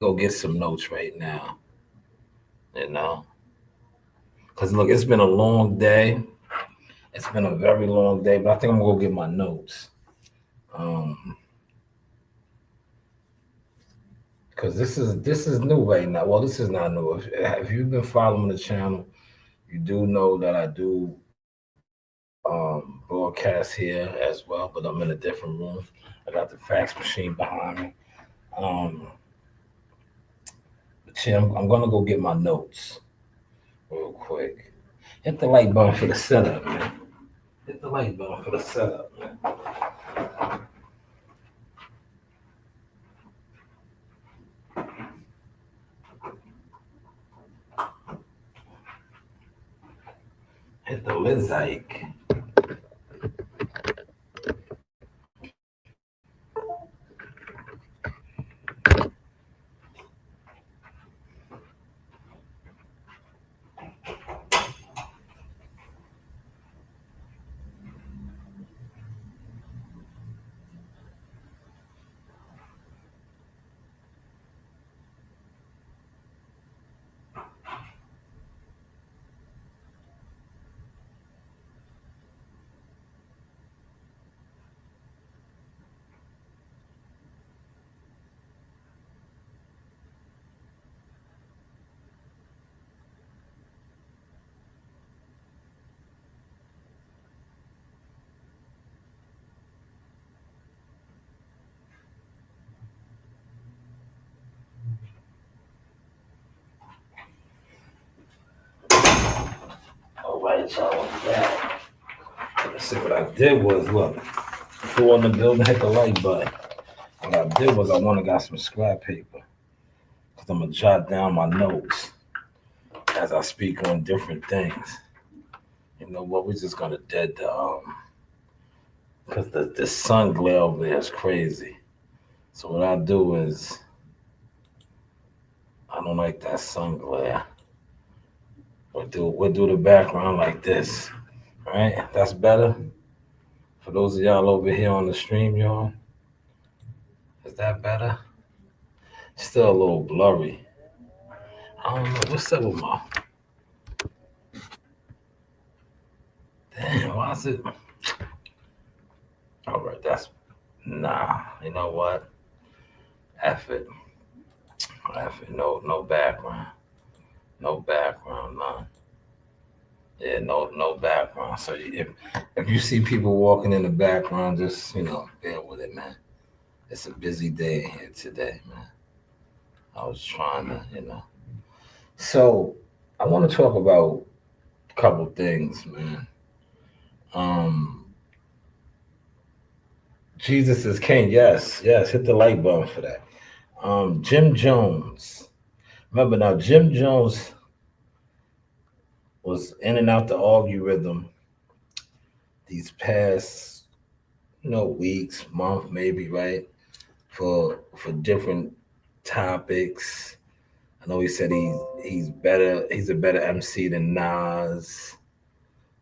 go get some notes right now, you know. Because look, it's been a long day. It's been a very long day, but I think I'm gonna go get my notes. Um, because this is new right now. Well, this is not new. If you've been following the channel, you do know that I do broadcast here as well, but I'm in a different room. I got the fax machine behind me. Um, but yeah, I'm gonna go get my notes real quick. Hit the like button for the setup, man. Hit the like button for the setup, man. Hit the Lizike. All right, y'all. Yeah. Let's see what I did was look. Before in the building, hit the like button. What I did was I went and got some scrap paper because I'm gonna jot down my notes as I speak on different things. You know what? We're just gonna dead the because the sun glare over there is crazy. So what I do is I don't like that sun glare. We'll do the background like this. All right, that's better. For those of y'all over here on the stream, y'all, is that better? Still a little blurry. I don't know what's up with my. Damn, why is it? All right, that's nah. You know what? F it. F it. No background. No background. None. Yeah, no background. So if you see people walking in the background, just bear with it, man. It's a busy day here today, man. I was trying to. So I want to talk about a couple things, man. Um, Jesus is King. Yes, yes. Hit the like button for that. Jim Jones. Remember now, Jim Jones was in and out the algorithm these past, weeks, month, maybe, right? For different topics. I know he said he's better. He's a better MC than Nas.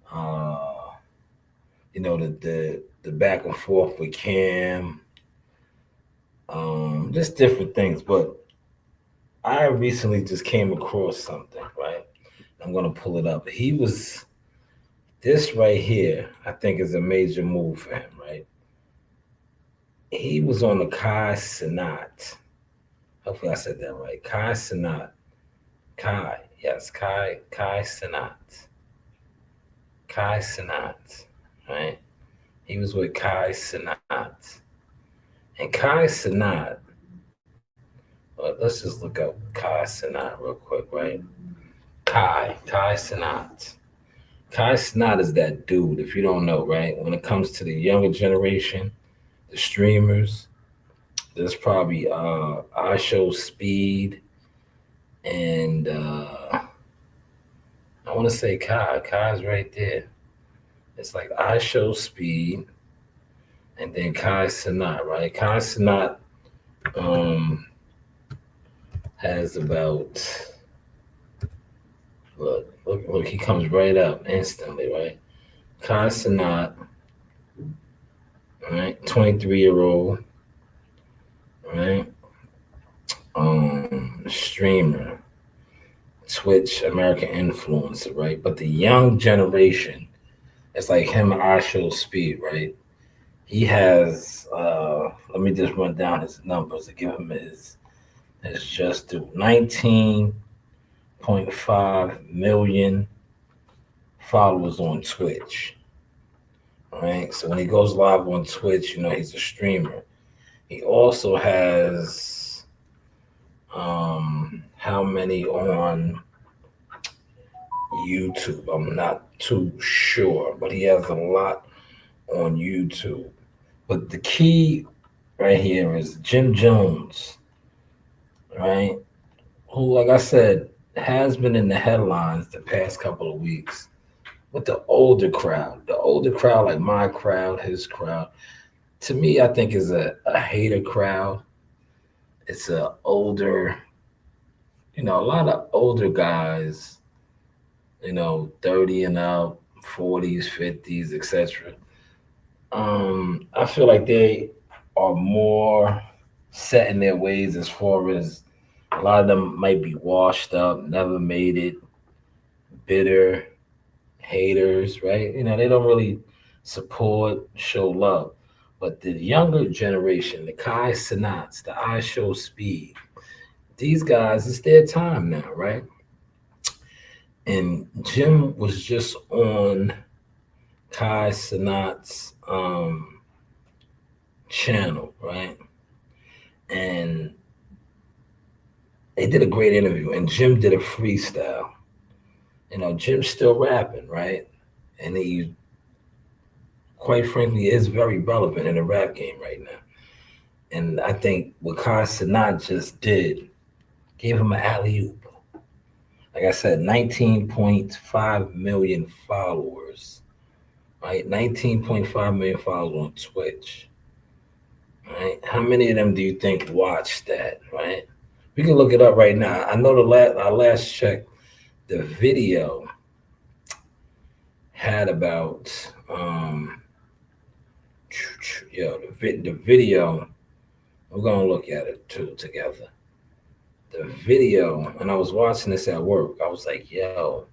Uh, the back and forth with Cam. Just different things. But I recently just came across something, right? I'm gonna pull it up. This right here, I think is a major move for him, right? He was on the Kai Cenat. Hopefully I said that right. Kai Cenat. Kai, yes, Kai Cenat. Kai Cenat, right? He was with Kai Cenat. And Kai Cenat, let's just look up Kai Cenat real quick, right? Kai Cenat. Kai Cenat is that dude, if you don't know, right? When it comes to the younger generation, the streamers, there's probably I Show Speed and I want to say Kai. Kai's right there. It's like I Show Speed and then Kai Cenat, right? Kai Cenat has about look, he comes right up instantly, right? Kai Cenat, right? 23-year-old, right? Um streamer, Twitch, American influencer, right? But the young generation, it's like him and I Show Speed, right? He has, let me just run down his numbers to give him his just due. 19.5 million followers on Twitch. Right? So when he goes live on Twitch, he's a streamer. He also has how many on YouTube? I'm not too sure, but he has a lot on YouTube. But the key right here is Jim Jones, right? Who, like I said, has been in the headlines the past couple of weeks with the older crowd. The older crowd, like my crowd, his crowd, to me, I think is a hater crowd. It's a older, a lot of older guys, 30 and up, 40s, 50s, etc. I feel like they are more set in their ways as far as a lot of them might be washed up, never made it, bitter, haters, right? They don't really support, show love. But the younger generation, the Kai Cenats, the I Show Speed, these guys, it's their time now, right? And Jim was just on Kai Cenat's channel, right? And they did a great interview, and Jim did a freestyle. Jim's still rapping, right? And he, quite frankly, is very relevant in the rap game right now. And I think what Kai Cenat just did gave him an alley-oop. Like I said, 19.5 million followers, right? 19.5 million followers on Twitch, right? How many of them do you think watched that, right? We can look it up right now. I know our last check, the video had about the video, we're gonna look at it too together. The video, and I was watching this at work, I was like, yo,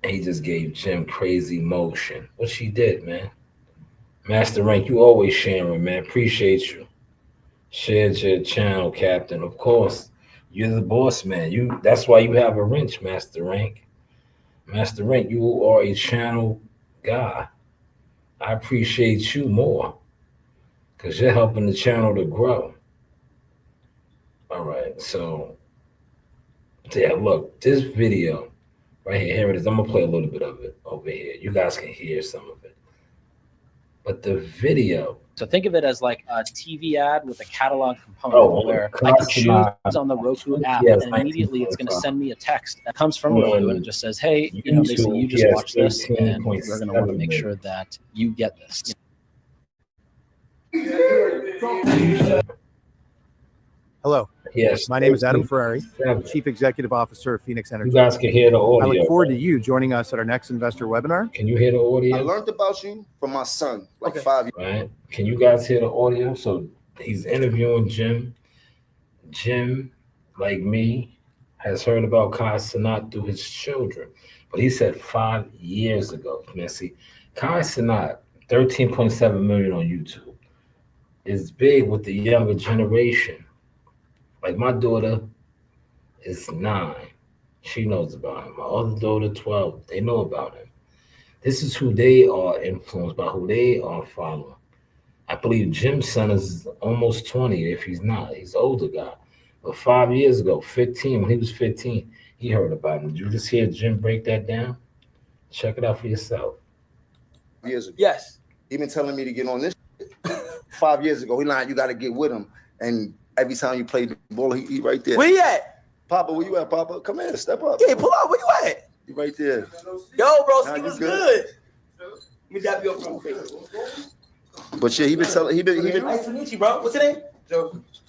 he just gave Jim crazy motion, which he did, man. Master Rank, you always sharing, man. Appreciate you. Shared your channel, Captain. Of course, you're the boss, man. That's why you have a wrench, Master Rank. Master Rank, you are a channel guy. I appreciate you more because you're helping the channel to grow. All right, so yeah, look, this video right here it is. I'm gonna play a little bit of it over here. You guys can hear some of it. But the video. So think of it as like a TV ad with a catalog component where I can choose on the Roku app, and immediately it's going to send me a text that comes from Roku, and it just says, "Hey, basically you just watch this, and we're going to want to make sure that you get this." Hello. Yes. My name is Adam Ferrari, Chief Executive Officer of Phoenix Energy. You guys can hear the audio. I look forward to you joining us at our next investor webinar. Can you hear the audio? I learned about you from my son, 5 years. Right. Can you guys hear the audio? So he's interviewing Jim. Jim, like me, has heard about Kai Cenat through his children. But he said 5 years ago. Man, see, Kai Cenat, 13.7 million on YouTube, is big with the younger generation. Like my daughter is 9. She knows about him. My other daughter, 12. They know about him. This is who they are influenced by, who they are following. I believe Jim's son is almost 20, if he's not. He's an older guy. But 5 years ago, 15, when he was 15, he heard about him. Did you just hear Jim break that down? Check it out for yourself. Years ago. Yes. He been telling me to get on this 5 years ago. He like, you got to get with him. And every time you play the ball, he right there. Where you at? Papa, where you at, Papa? Come here, step up. Yeah, pull up. Where you at? You right there. Yo, bro, Nah, ski you was good. good. Let me dap you up real quick. But yeah, he been telling, he been. Nice to meet you, bro. What's your name?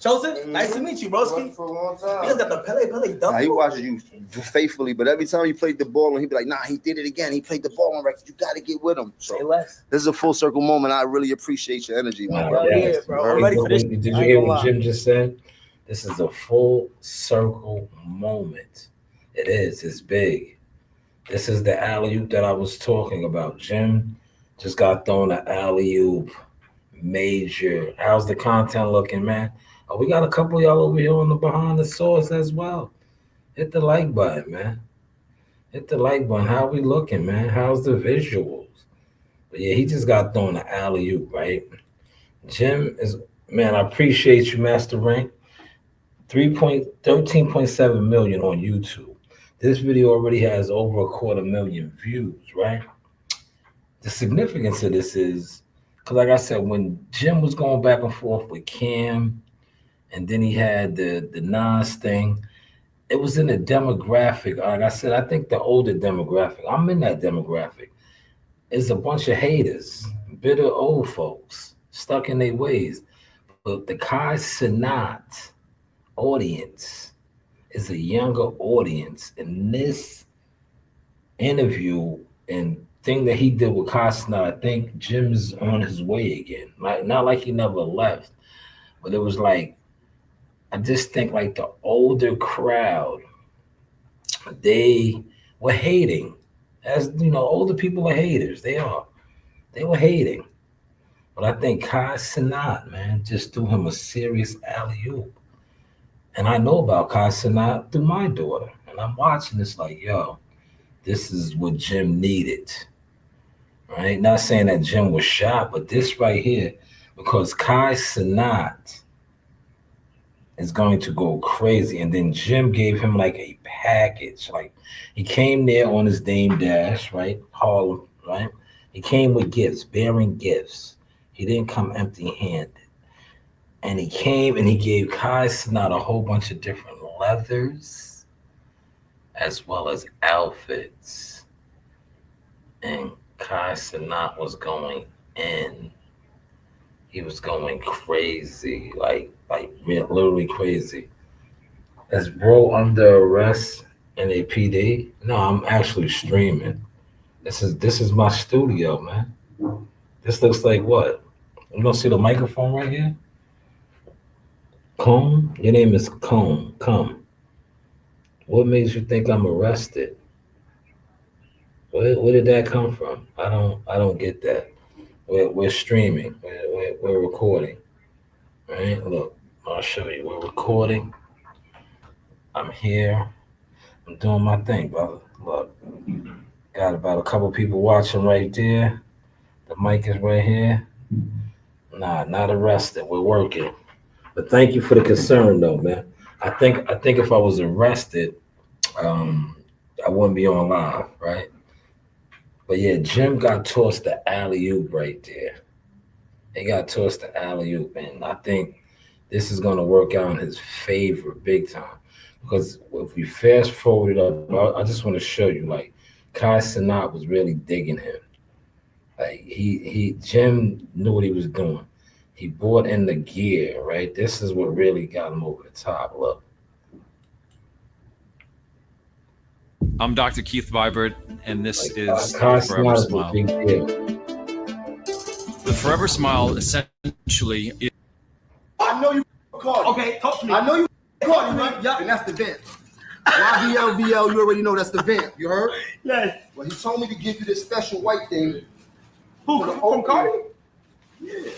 Joseph. Nice to meet you, bro. Ski. For a long time. You just got the Pele Nah, dump. he watches you faithfully, but every time you played the ball, and he'd be like, nah, he did it again. He played the ball on record. You got to get with him. So Say less. this is a full circle moment. I really appreciate your energy, man. Hell yeah, bro. I'm ready for this. Did you hear what Jim just said? This is a full circle moment. It is. It's big. This is the alley-oop that I was talking about. Jim just got thrown an alley-oop. Major. How's the content looking, man? Oh, we got a couple of y'all over here on the behind the source as well. Hit the like button, man. Hit the like button. How we looking, man? How's the visuals? But yeah, he just got thrown an alley-oop, right? Jim is, man, I appreciate you, Master Rank. 13.7 million on YouTube. This video already has over 250,000 views, right? The significance of this is, because like I said, when Jim was going back and forth with Cam, and then he had the Nas thing, it was in a demographic. Like I said, I think the older demographic, I'm in that demographic, is a bunch of haters, bitter old folks, stuck in their ways. But the Kai Cenat audience is a younger audience. And this interview and thing that he did with Kai Cenat, I think Jim's on his way again. Like, not like he never left, but it was like, I just think like the older crowd, they were hating. As you know, older people are haters. They are. They were hating. But I think Kai Cenat, man, just threw him a serious alley-oop. And I know about Kai Cenat through my daughter. And I'm watching this like, yo, this is what Jim needed. Right? Not saying that Jim was shot, but this right here, because Kai Cenat is going to go crazy. And then Jim gave him like a package. Like, he came there on his Dame Dash, right? Harlem, right? He came with gifts, bearing gifts. He didn't come empty-handed. And he came and he gave Kai Cenat a whole bunch of different leathers as well as outfits. And Kai Cenat was going in. He was going crazy, like literally crazy. Is bro under arrest in a PD? No, I'm actually streaming. This is my studio, man. This looks like what? You don't see the microphone right here? Comb? Your name is Comb. Come. What makes you think I'm arrested? Where did that come from? I don't get that. We're streaming. We're recording. Right? Look, I'll show you. We're recording. I'm here. I'm doing my thing, brother. Look. Got about a couple people watching right there. The mic is right here. Nah, not arrested. We're working. But thank you for the concern, though, man. I think if I was arrested, I wouldn't be on live, right? But yeah, Jim got tossed the alley-oop right there. He got tossed the alley-oop, and I think this is going to work out in his favor big time. Because if we fast forward it up, I just want to show you, like, Kai Cenat was really digging him. Like, Jim knew what he was doing. He bought in the gear, right? This is what really got him over the top. Look. I'm Dr. Keith Vibert, and this is the Forever Smile. The Forever Smile essentially is. I know you caught. Okay, talk to me. I know you caught him, right? Yep. And that's the vent. YVLVL, you already know that's the vent. You heard? Yes. Well, he told me to give you this special white thing. Who? From Cardi? Yeah.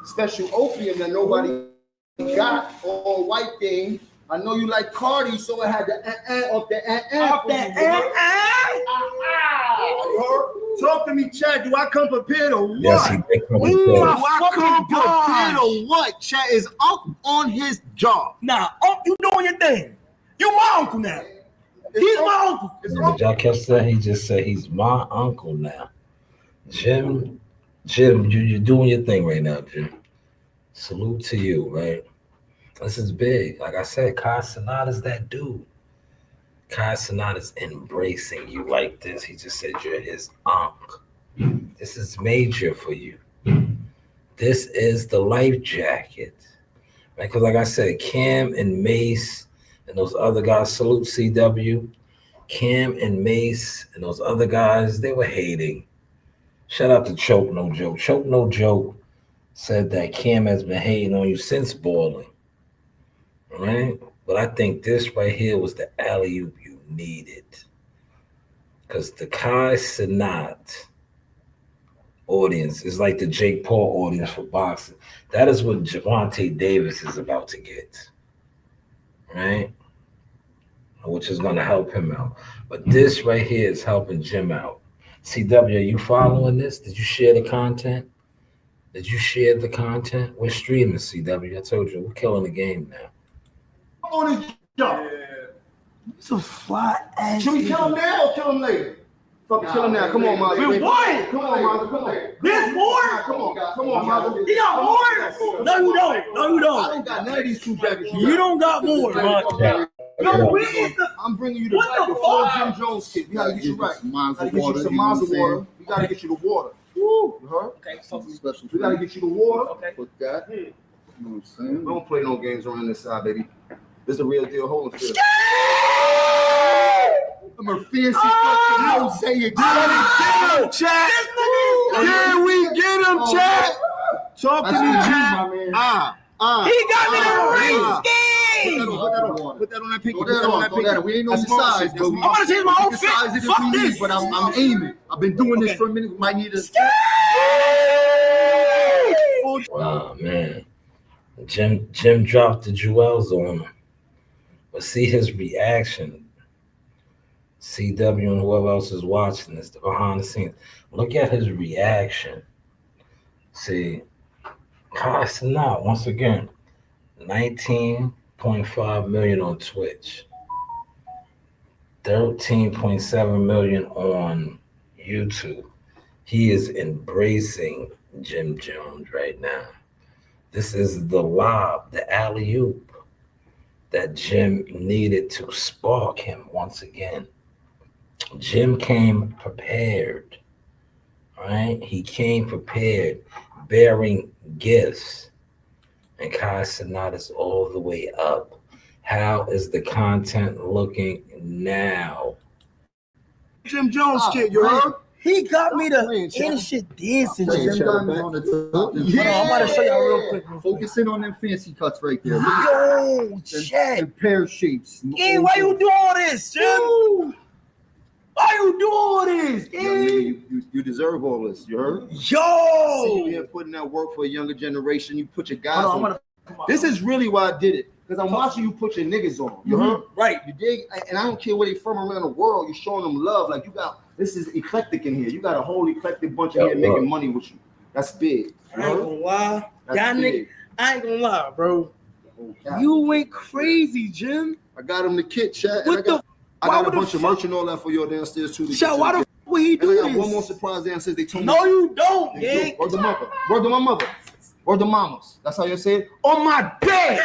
Special opium that nobody got on white thing. I know you like Cardi, so it had the off the Off that You heard? Talk to me, Chad. Do I come prepared or what? Yes, he did come Do prepared. I come prepared or what? Chad is up on his job. Nah, you doing your thing. You my uncle now. He's my uncle. Did y'all catch that? He just said he's my uncle now. Jim, you're doing your thing right now, Jim. Salute to you, right? This is big. Like I said, Kai Cenat is that dude. Kai Cenat is embracing you like this. He just said you're his uncle. This is major for you. This is the life jacket. Right? Because like I said, Cam and Mace and those other guys, salute CW. Cam and Mace and those other guys, they were hating. Shout out to Choke No Joke. Choke No Joke said that Cam has been hating on you since balling. right? But I think this right here was the alley-oop you needed. Because the Kai Cenat audience is like the Jake Paul audience for boxing. That is what Gervonta Davis is about to get, right? Which is going to help him out. But this right here is helping Jim out. CW, are you following this? Did you share the content? Did you share the content? We're streaming, CW. I told you, we're killing the game now. On his jump. It's a fly ass. Should we kill him now or kill him later? Fucking kill him now. Come on, Mazda. We won. Come on, Mazda. Come on. There's more. Come on, Mazda. He got more. No, you don't. No, you I don't. don't got none of these two jackets. You don't got more. Yo, we is the. I'm bringing you the What the full fuck? Jim Jones kit. We gotta get you right. We gotta get you water, some you know what I'm Mazda water. We gotta get you the water. Woo. You heard? Okay, so Special We gotta get you the water. okay. Put that. You know what I'm saying? We don't play no games around this side, baby. This is a real deal. Holyfield. I'm a fancy fucking say it. Get him, chat. Can we get him, chat? Talk to me, chat. He got me the ring scheme. Put that on that pinky. Throw that on. We ain't no That's small size, shit. but I'm gonna change my whole fit. size it if Fuck we need, this. but I'm aiming. I've been doing this for a minute. We might need a. Oh, man. Jim dropped the jewels on him. But see his reaction. CW and whoever else is watching this, the behind the scenes. Look at his reaction. See, Kai Cenat, once again, 19.5 million on Twitch, 13.7 million on YouTube. He is embracing Jim Jones right now. This is the lob, the alley-oop that Jim needed to spark him once again. Jim came prepared, right? He came prepared, bearing gifts. And Kai Cenat is all the way up. How is the content looking now? Jim Jones kid, you heard? He got me the Playing, chat. any shit dancing. Playing, Jim. chat. On the top. Hold on, I'm about to show y'all real quick. Focus in on them fancy cuts right there. Look at Yo, chat. them pear shapes. Hey, why you do all this, Jim? Why you do all this, Yeah, Jim? you deserve all this. You heard? See, you Yo. here putting that work for a younger generation. You put your guys Hold on, on. I'm gonna. This is really why I did it. Because I'm watching you put your niggas on. You heard? Right. You dig? And I don't care where they from around the world. You're showing them love. Like you got, this is eclectic in here. You got a whole eclectic bunch in here making money with you. That's big. I ain't gonna lie. That's Y'all big. niggas, I ain't gonna lie, bro. You went crazy, Jim. I got him the kit, chat. What the? I why got a would the bunch of merch and all that for you downstairs too. Chat, why the would he And I do got one more this? surprise downstairs. They told me. No, you don't, gang. Word to mother. Word to my mother. Word to mamas. That's how you say it. On my dad.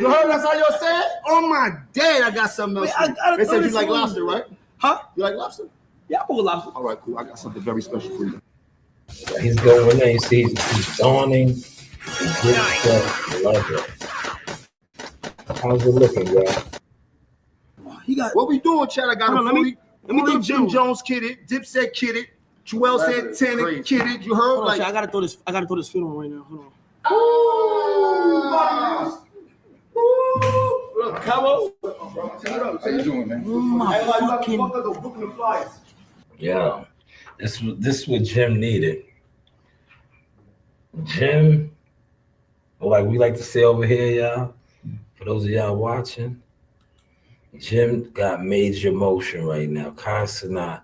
You heard that's how you say it? On my dad, I got something else. Wait, for you. I gotta They throw said you this like on. lobster, right? Huh? You like lobster? Yeah, I pull lobster. All right, cool. I got something very special for you. He's going in there. You see, he's dawning. He's good stuff. I love it. How's it looking, guys? He got. What we doing, Chad? I got Hold a on, let me fully do Jim two. Jones kidded, Dipset kidded, Joel Leather, Santana crazy. kidded. You heard? Hold on, Like, chat, I gotta throw this. I gotta throw this film on right now. Hold on. Look, Cabo. How you doing, man? My fucking. Yeah, this is what Jim needed. Jim, like we like to say over here, y'all, for those of y'all watching, Jim got major motion right now. Kai Cenat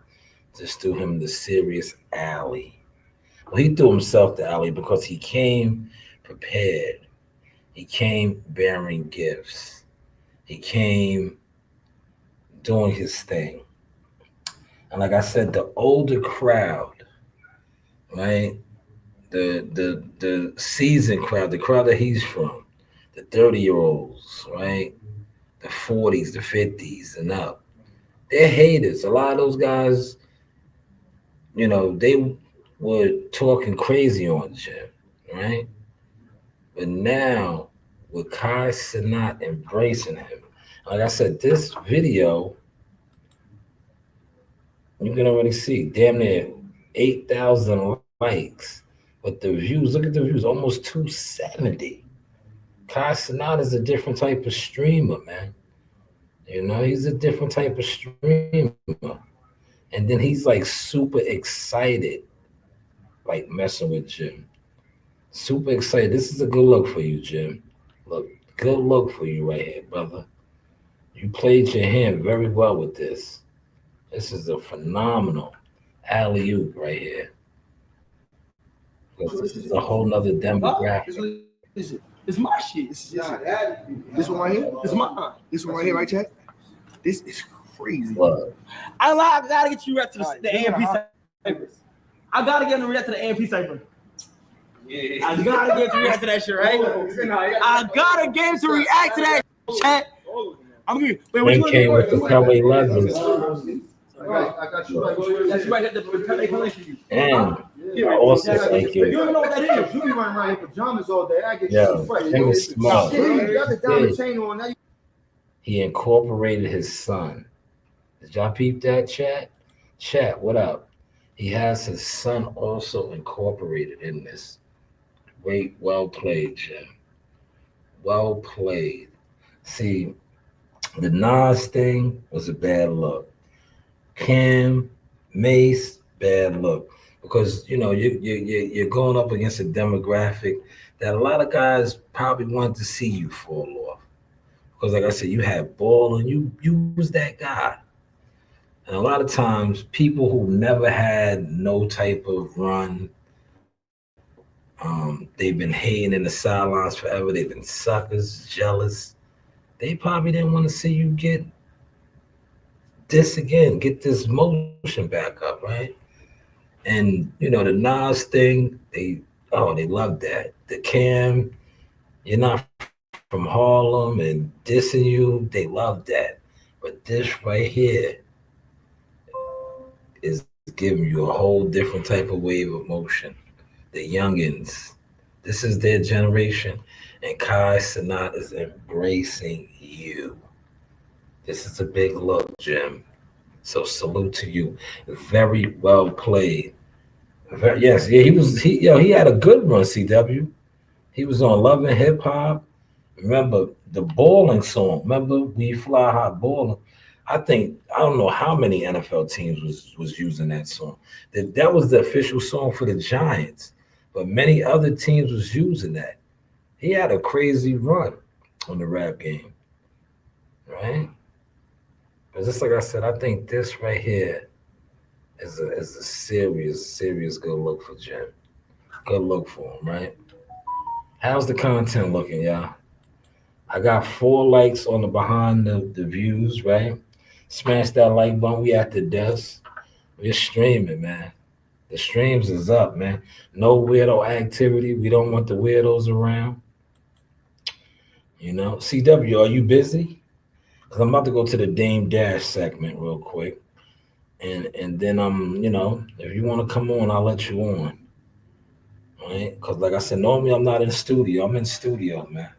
just threw him the serious alley. Well, he threw himself the alley because he came prepared. He came bearing gifts. He came doing his thing. And like I said, the older crowd, right? The seasoned crowd, the crowd that he's from, the 30-year-olds, right? The 40s, the 50s and up. They're haters. A lot of those guys, you know, they were talking crazy on Jim, right? But now, with Kai Cenat embracing him, like I said, this video, you can already see, damn near 8,000 likes. But the views, look at the views, almost 270. Kai Cenat is a different type of streamer, man. You know, he's a different type of streamer. And then he's like super excited, like messing with Jim. Super excited. This is a good look for you, Jim. Look, good look for you right here, brother. You played your hand very well with this. This is a phenomenal alley-oop right here. Because this is a whole nother demographic. It's my shit. This one right here. It's mine. This one right here, right, Chad? This is crazy. Look. I gotta get you react to the AMP cipher. I gotta get him to react to the AMP cipher. Yeah. I gotta get him to react to that shit, right? I gotta get him to react to that chat. I'm gonna wait. What you want to do? With the Pelé Legends. I got you. That's right. The Pelé collection. And I also like You it. don't know what that is. You be running around in pajamas all day. I get Yeah, you fresh. him is smart. You got the diamond chain on now. He incorporated his son. Did y'all peep that, chat? Chat, what up? He has his son also incorporated in this. Great, well played, chat. Well played. See, the Nas thing was a bad look. Cam, Mace, bad look. Because, you know, you're going up against a demographic that a lot of guys probably wanted to see you fall off. Because like I said, you had ball and you was that guy. And a lot of times people who never had no type of run, they've been hating in the sidelines forever. They've been suckers, jealous. They probably didn't want to see you get this again, get this motion back up, right? And, you know, the Nas thing, they love that. The Cam, you're not from Harlem and dissing you, they love that. But this right here is giving you a whole different type of wave of motion. The youngins, this is their generation, and Kai Cenat is embracing you. This is a big look, Jim. So salute to you. Very well played. He had a good run, CW. He was on Love and Hip Hop. Remember the bowling song? Remember We Fly High Bowling? I don't know how many NFL teams was using that song. That was the official song for the Giants, but many other teams was using that. He had a crazy run on the rap game, right? But just like I said, I think this right here is a serious good look for Jim. Good look for him, right? How's the content looking, y'all? I got 4 likes on the behind the views, right? Smash that like button. We at the desk. We're streaming, man. The streams is up, man. No weirdo activity. We don't want the weirdos around. You know, CW, are you busy? Because I'm about to go to the Dame Dash segment real quick. And then you know, if you want to come on, I'll let you on. Right? Because like I said, normally I'm not in studio. I'm in studio, man.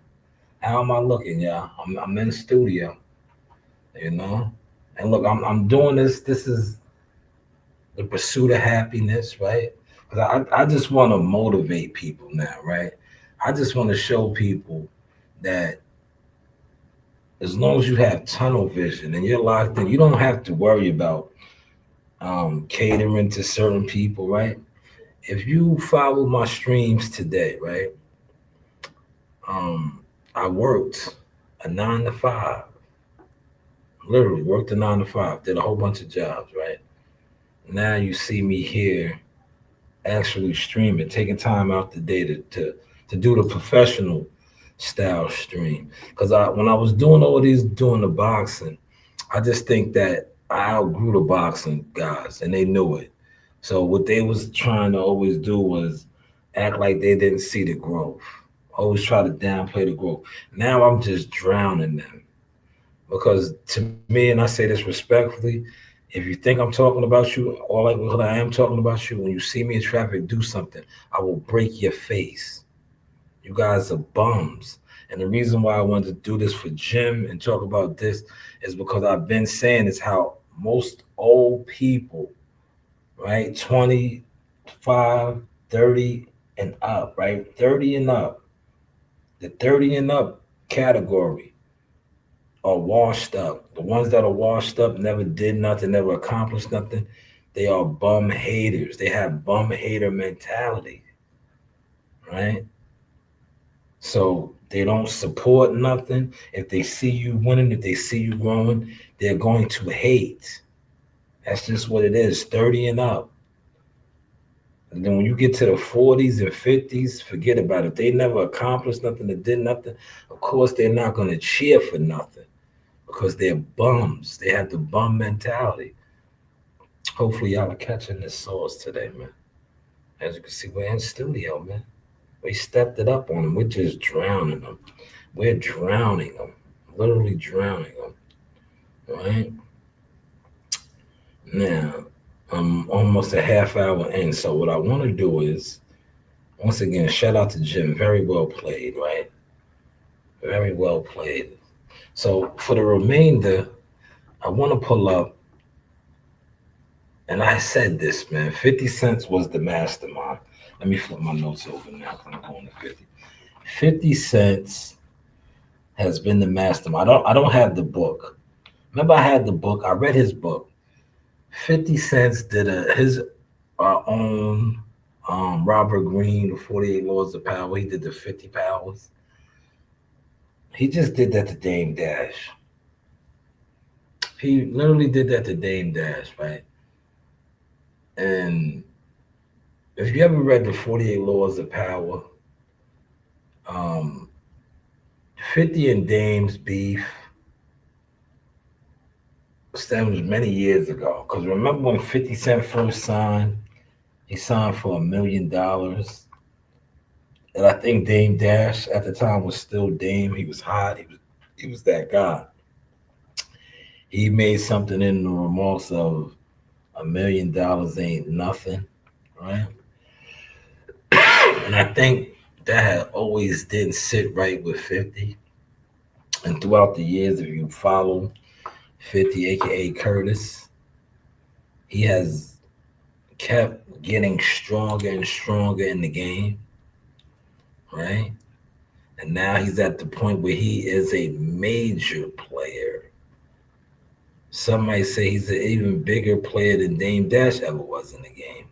How am I looking, y'all? I'm in studio. You know? And look, I'm doing this. This is the pursuit of happiness, right? Because I just want to motivate people now, right? I just want to show people that as long as you have tunnel vision and you're locked in, you don't have to worry about catering to certain people, right? If you follow my streams today, right? I worked a 9 to 5. Literally worked a 9 to 5, did a whole bunch of jobs, right? Now you see me here actually streaming, taking time out the day to do the professional style stream. Because when I was doing doing the boxing, I just think that I outgrew the boxing guys and they knew it. So what they was trying to always do was act like they didn't see the growth. Always try to downplay the growth. Now I'm just drowning them. Because to me, and I say this respectfully, if you think I'm talking about you, or like what I am talking about you, when you see me in traffic, do something. I will break your face. You guys are bums. And the reason why I wanted to do this for Jim and talk about this is because I've been saying is how most old people, right, 25, 30 and up, right, 30 and up, The 30 and up category are washed up. The ones that are washed up never did nothing, never accomplished nothing. They are bum haters. They have bum hater mentality, right? So they don't support nothing. If they see you winning, if they see you growing, they're going to hate. That's just what it is, 30 and up. And then when you get to the 40s and 50s, forget about it. If they never accomplished nothing, they did nothing, of course they're not going to cheer for nothing because they're bums. They have the bum mentality. Hopefully y'all are catching this sauce today, man. As you can see, we're in studio, man. We stepped it up on them. We're just drowning them. We're drowning them, literally drowning them, right? Now, I'm almost a half hour in. So what I want to do is, once again, shout out to Jim. Very well played, right? Very well played. So for the remainder, I want to pull up, and I said this, man, 50 Cent was the mastermind. Let me flip my notes over now. I'm going to 50. 50 Cent has been the mastermind. I don't have the book. Remember, I had the book. I read his book. 50 Cent did his own Robert Greene, the 48 Laws of Power. He did the 50 Powers. He just did that to Dame Dash. He literally did that to Dame Dash, right? And if you ever read the 48 Laws of Power, 50 and Dame's beef stems many years ago. Because remember when 50 Cent first signed, he signed for $1 million. And I think Dame Dash at the time was still Dame. He was hot. He was that guy. He made something in the remarks of $1 million ain't nothing, right? And I think that had always didn't sit right with 50. And throughout the years, if you follow 50, aka Curtis, he has kept getting stronger and stronger in the game, right? And now he's at the point where he is a major player. Some might say he's an even bigger player than Dame Dash ever was in the game.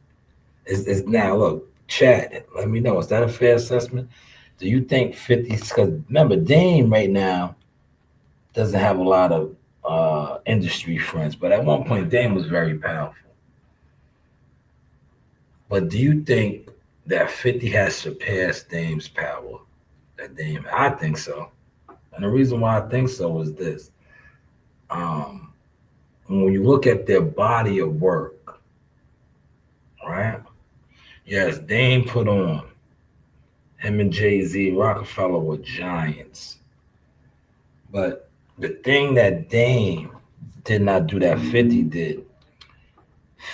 It's now, look, chat, let me know. Is that a fair assessment? Do you think 50, because remember, Dame right now doesn't have a lot of industry friends, but at one point, Dame was very powerful. But do you think that 50 has surpassed Dame's power? That Dame, I think so. And the reason why I think so is this. When you look at their body of work, right? Yes, Dame put on. Him and Jay-Z, Rockefeller were giants. But the thing that Dame did not do that 50 did,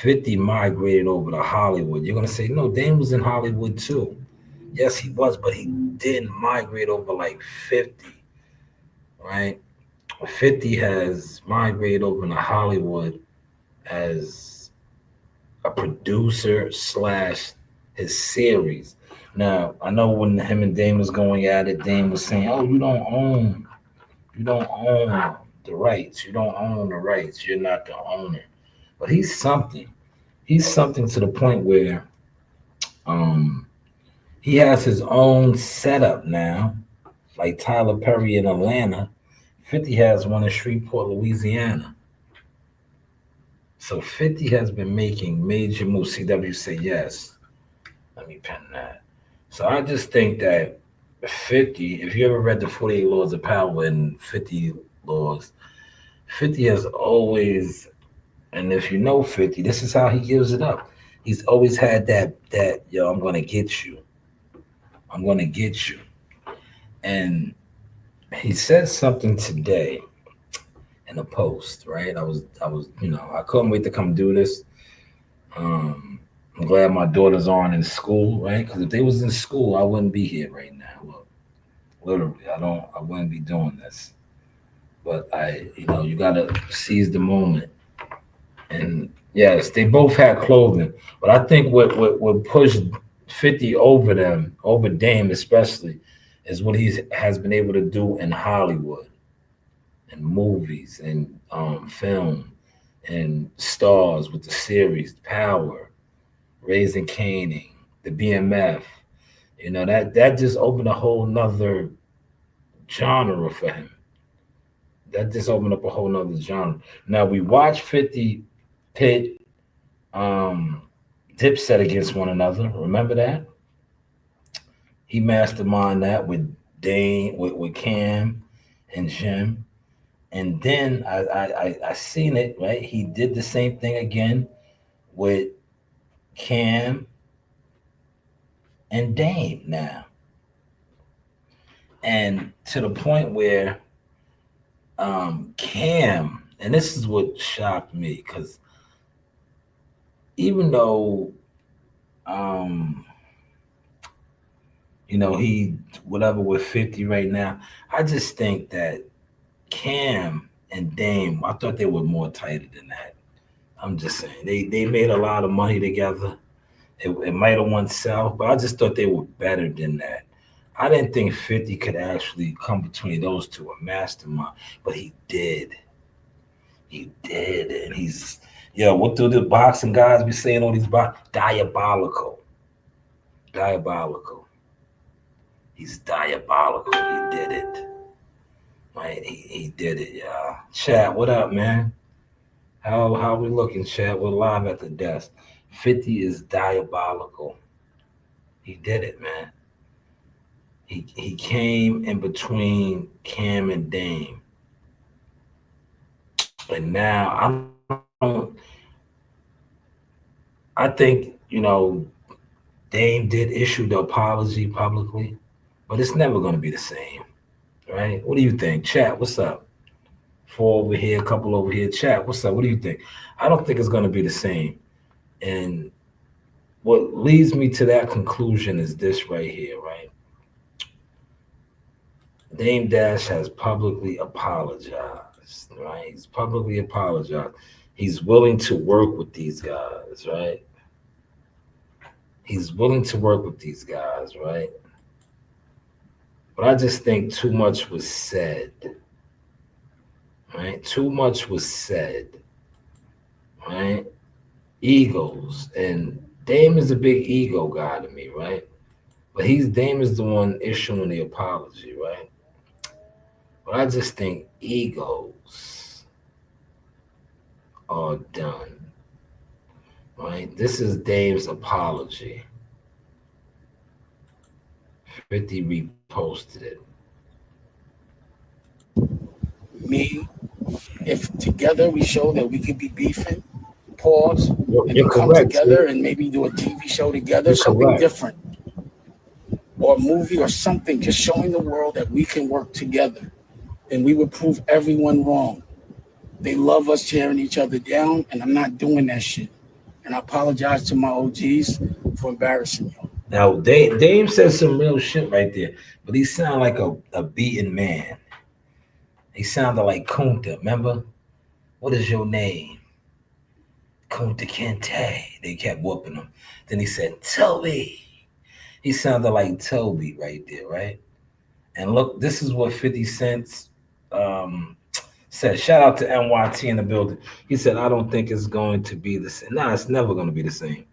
50 migrated over to Hollywood. You're going to say, no, Dame was in Hollywood too. Yes, he was, but he didn't migrate over like 50, right? 50 has migrated over to Hollywood as a producer / his series. Now, I know when him and Dame was going at it, Dame was saying, oh, you don't own the rights. You don't own the rights. You're not the owner. But he's something. He's something to the point where he has his own setup now, like Tyler Perry in Atlanta. 50 has one in Shreveport, Louisiana. So 50 has been making major moves. CW say yes. Let me pen that. So I just think that 50, if you ever read the 48 Laws of Power and 50 Laws, 50 has always, and if you know 50, this is how he gives it up. He's always had that, yo, I'm going to get you. I'm going to get you. And he said something today in a post, right? I was, I couldn't wait to come do this. I'm glad my daughters aren't in school, right? Because if they was in school, I wouldn't be here right now. Look, literally, I wouldn't be doing this. But you gotta seize the moment. And yes, they both had clothing, but I think what pushed 50 over them, over Dame especially, is what he has been able to do in Hollywood and movies and film and stars with the series Power, Raising Caning, the BMF. You know, that just opened a whole nother genre for him. That just opened up a whole nother genre. Now we watched 50 pit Dipset against one another. Remember that? He masterminded that with Dane, with Cam and Jim. And then I seen it, right? He did the same thing again with Cam and Dame now. And to the point where Cam, and this is what shocked me, because even though you know, he whatever with 50 right now, I just think that Cam and Dame, I thought they were more tighter than that. I'm just saying. They made a lot of money together. It might have won south, but I just thought they were better than that. I didn't think 50 could actually come between those two, a mastermind, but he did. He did, and he's, what do the boxing guys be saying on these diabolical. Diabolical. He's diabolical. He did it. Right? He did it, y'all. Chat, what up, man? How we looking, chat? We're live at the desk. 50 is diabolical. He did it, man. He came in between Cam and Dame. And now I think, Dame did issue the apology publicly, but it's never going to be the same, right? What do you think? Chat, what's up? 4 over here, a couple over here. Chat, what's up? What do you think? I don't think it's going to be the same. And what leads me to that conclusion is this right here, right? Dame Dash has publicly apologized, right? He's publicly apologized. He's willing to work with these guys, right? He's willing to work with these guys, right? But I just think too much was said, right? Too much was said, right? Egos. And Dame is a big ego guy to me, right? But Dame is the one issuing the apology, right? But I just think egos are done, right? This is Dame's apology. 50 reposted it. Me, if together we show that we could be beefing, pause, and You're come correct, together see? and maybe do a TV show together, You're something correct. different, or a movie or something, just showing the world that we can work together, and we would prove everyone wrong. They love us tearing each other down, and I'm not doing that shit. And I apologize to my OGs for embarrassing you. Now, Dame says some real shit right there, but he sounded like a beaten man. He sounded like Kunta, remember? What is your name? Kunta Kinte. They kept whooping him. Then he said, Toby. He sounded like Toby right there, right? And look, this is what 50 Cent said. Shout out to NYT in the building. He said, I don't think it's going to be the same. Nah, it's never going to be the same.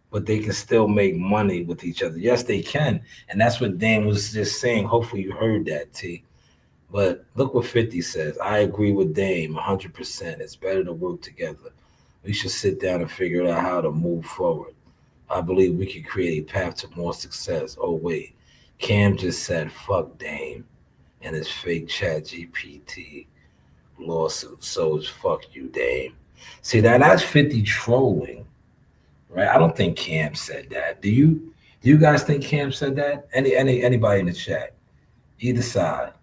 But they can still make money with each other. Yes, they can. And that's what Dame was just saying. Hopefully you heard that, T. But look what 50 says. I agree with Dame 100%. It's better to work together. We should sit down and figure out how to move forward. I believe we can create a path to more success. Oh, wait. Cam just said, fuck Dame and his fake chat GPT lawsuit. So it's fuck you, Dame. See, that's 50 trolling, right? I don't think Cam said that. Do you guys think Cam said that? Anybody in the chat? Either side.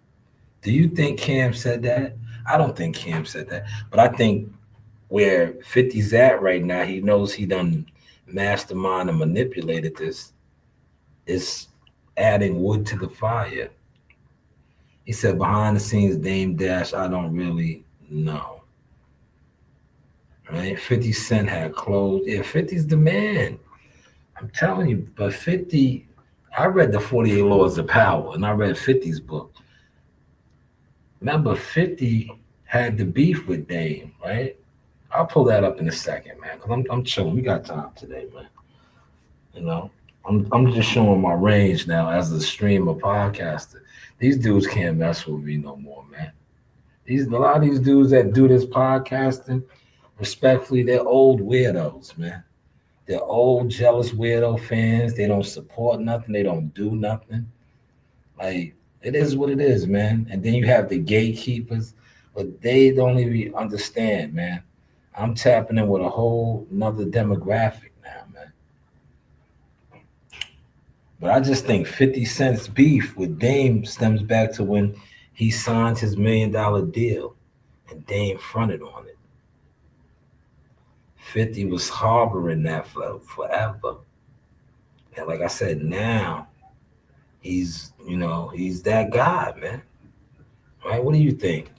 Do you think Cam said that? I don't think Cam said that. But I think where 50's at right now, he knows he done mastermind and manipulated this, is adding wood to the fire. He said, behind the scenes, Dame Dash, I don't really know. Right? 50 Cent had clothes. Yeah, 50's the man. I'm telling you, but 50, I read the 48 Laws of Power, and I read 50's book. Remember, 50 had the beef with Dame, right? I'll pull that up in a second, man, because I'm chilling. We got time today, man. You know, I'm just showing my range now as a streamer podcaster. These dudes can't mess with me no more, man. A lot of these dudes that do this podcasting, respectfully, they're old weirdos, man. They're old jealous weirdo fans. They don't support nothing. They don't do nothing. Like, it is what it is, man. And then you have the gatekeepers, but they don't even understand, man. I'm tapping in with a whole nother demographic now, man. But I just think 50 Cent's beef with Dame stems back to when he signed his $1 million deal and Dame fronted on it. 50 was harboring that for forever. And like I said, now he's that guy, man. Right? What do you think?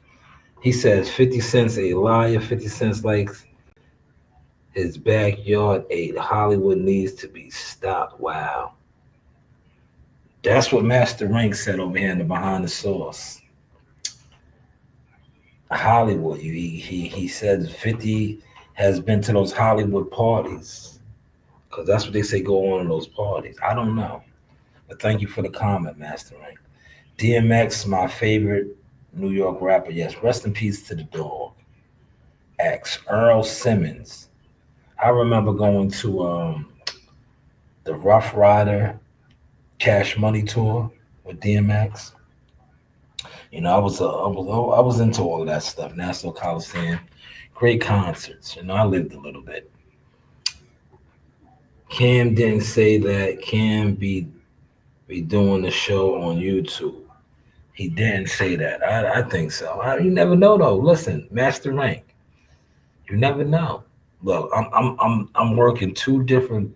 He says 50 Cent's a liar. 50 Cent's likes his backyard ate. Hollywood needs to be stopped. Wow. That's what Master Rank said over here in the Behind the Source. Hollywood. He said 50 has been to those Hollywood parties. Because that's what they say go on in those parties. I don't know. But thank you for the comment, Master Rank. DMX, my favorite New York rapper. Yes, rest in peace to the dog. X. Earl Simmons. I remember going to the Rough Rider Cash Money tour with DMX. You know, I was into all of that stuff. Nassau Coliseum, great concerts. You know, I lived a little bit. Cam didn't say that. Cam be doing the show on YouTube. He didn't say that. I think so. You never know though. Listen, Master Rank. You never know. Look, I'm working two different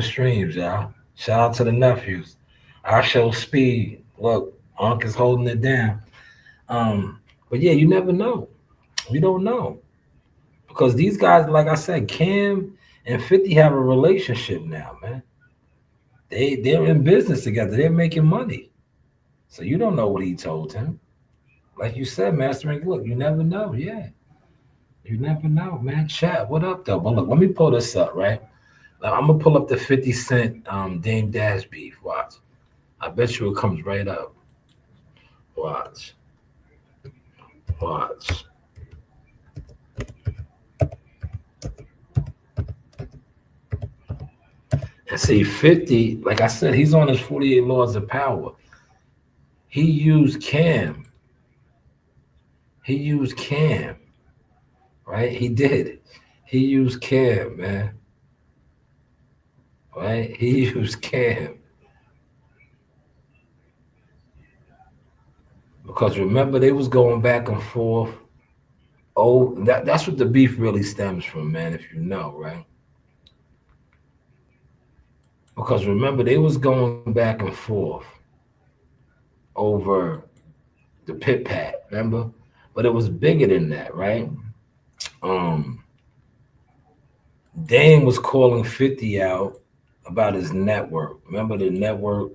streams, y'all. Shout out to the nephews. Our show Speed. Look, Unc is holding it down. But yeah, you never know. You don't know. Because these guys, like I said, Cam and 50 have a relationship now, man. They're in business together. They're making money. So you don't know what he told him. Like you said, Master Rank, look, you never know. Yeah. You never know, man. Chat, what up, though? But look, let me pull this up, right? Now, I'm going to pull up the 50 Cent Dame Dash beef. Watch. I bet you it comes right up. Watch. And see, 50, like I said, he's on his 48 Laws of Power. He used Cam. Right? He did. He used Cam, man. Right? He used Cam. Because remember, they was going back and forth. Oh, that's what the beef really stems from, man, if you know, right? Because remember, they was going back and forth over the pit pat, remember? But it was bigger than that, right? Dame was calling 50 out about his network. Remember the network?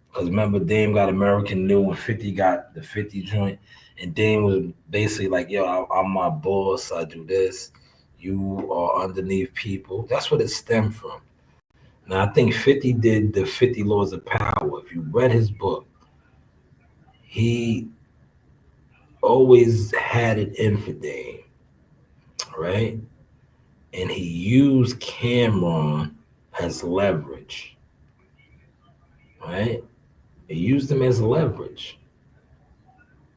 Because remember, Dame got American New and 50 got the 50 joint. And Dame was basically like, yo, I'm my boss. I do this. You are underneath people. That's what it stemmed from. Now, I think 50 did the 50 Laws of Power. If you read his book, he always had it in for Dame, right? And he used Cameron as leverage, right? He used him as leverage.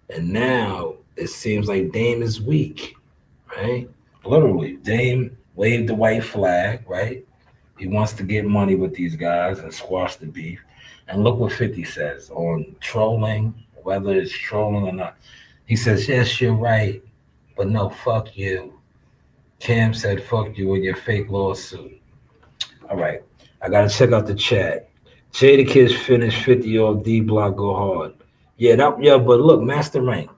And now it seems like Dame is weak, right? Literally, Dame waved the white flag, right? He wants to get money with these guys and squash the beef. And look what 50 says on trolling, whether it's trolling or not. He says, yes, you're right, but no, fuck you. Cam said, fuck you in your fake lawsuit. All right, I got to check out the chat. Jada Kids finished 50 off D Block, go hard. Yeah, but look, Master Rank.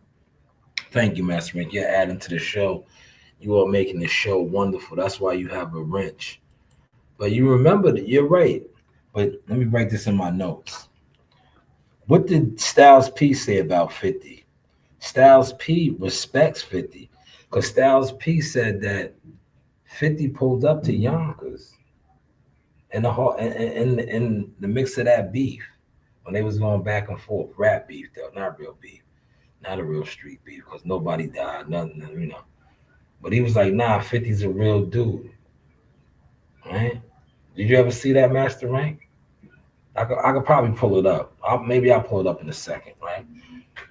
Thank you, Master Rank. You're adding to the show. You are making the show wonderful. That's why you have a wrench. But you remember that you're right. But let me write this in my notes. What did Styles P say about 50? Styles P respects 50 because Styles P said that 50 pulled up to Yonkers in the mix of that beef when they was going back and forth. Rap beef, though, not real beef. Not a real street beef because nobody died, nothing, you know. But he was like, nah, 50's a real dude. Right? Did you ever see that, Master Rank? I could probably pull it up. Maybe I'll pull it up in a second, right?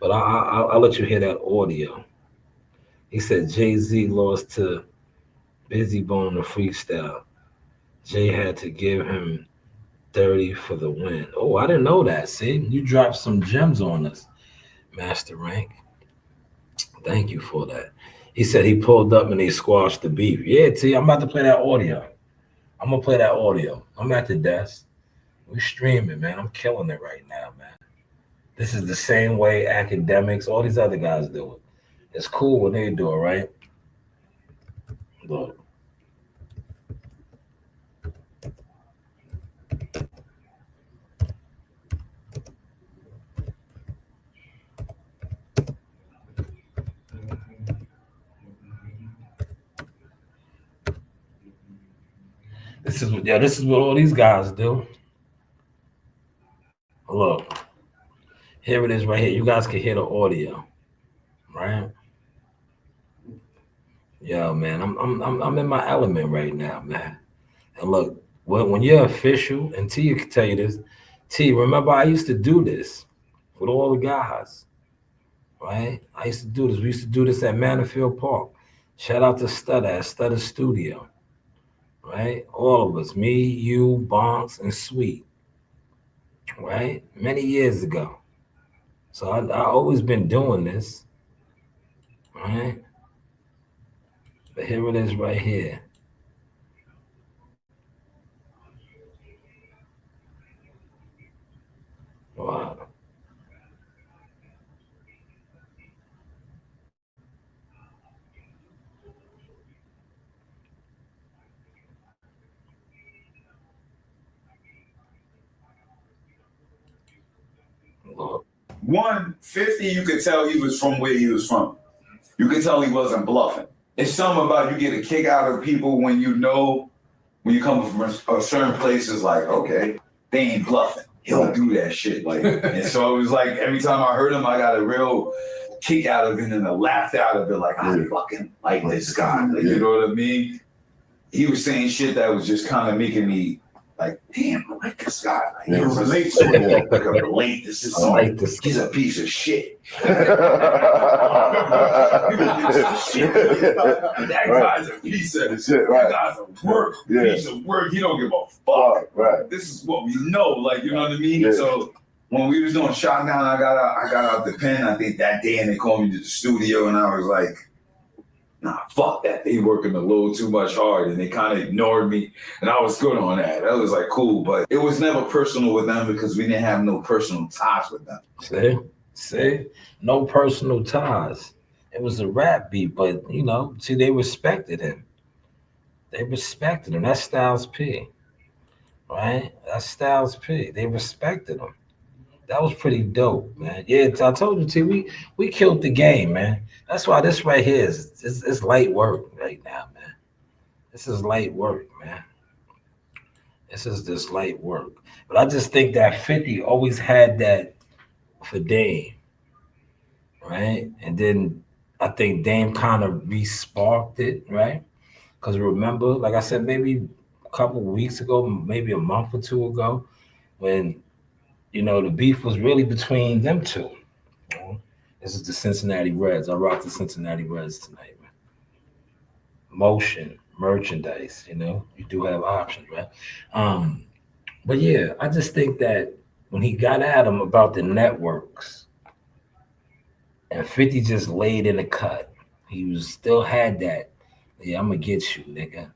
But I'll let you hear that audio. He said Jay-Z lost to Busy Bone in freestyle. Jay had to give him 30 for the win. Oh, I didn't know that. See, you dropped some gems on us, Master Rank. Thank you for that. He said he pulled up and he squashed the beef. Yeah, T, I'm about to play that audio. I'm going to play that audio. I'm at the desk. We're streaming, man. I'm killing it right now, man. This is the same way academics, all these other guys do it. It's cool when they do it, right? Look. This is what all these guys do. Look, here it is right here. You guys can hear the audio, right? Yo, man, I'm in my element right now, man. And look, when you're official, and T can tell you this, T, remember I used to do this with all the guys, right? I used to do this. We used to do this at Manifield Park. Shout out to Stutter at Stutter Studio, right? All of us, me, you, Bonks, and Sweet, right? Many years ago. So I always been doing this, right? But here it is right here. Wow. Look. 150, you could tell he was from where he was from. You could tell he wasn't bluffing. It's something about you get a kick out of people when you know, when you come from a certain places, like, okay, they ain't bluffing. He'll do that shit. Like, and so it was like every time I heard him, I got a real kick out of it and a laugh out of it. Like, I fucking like this guy. Like, you know what I mean? He was saying shit that was just kind of making me like, damn, I like this guy. Like, you relate to it. Like, I relate. This is like this. He's a piece of shit. That guy's a piece of shit. That guy's a piece of work. He don't give a fuck. Right. This is what we know. Like, you know what I mean? Yeah. So when we was doing Shot Down, I got out the pen. I think that day, and they called me to the studio, and I was like, nah, fuck that. They working a little too much hard, and they kind of ignored me, and I was good on that. That was like cool, but it was never personal with them because we didn't have no personal ties with them. See, no personal ties. It was a rap beat, but you know, see, they respected him. They respected him. That's Styles P, right? That's Styles P. They respected him. That was pretty dope, man. Yeah, I told you, T, we killed the game, man. That's why this right here is light work right now, man. This is light work, man. This is just light work. But I just think that 50 always had that for Dame, right? And then I think Dame kind of re-sparked it, right? Because remember, like I said, maybe a couple of weeks ago, maybe a month or two ago, when you know, the beef was really between them two. You know? This is the Cincinnati Reds. I rock the Cincinnati Reds tonight, man. Motion, merchandise, you know, you do have options, right? But yeah, I just think that when he got at him about the networks, and 50 just laid in the cut, he was still had that. Yeah, I'm gonna get you, nigga.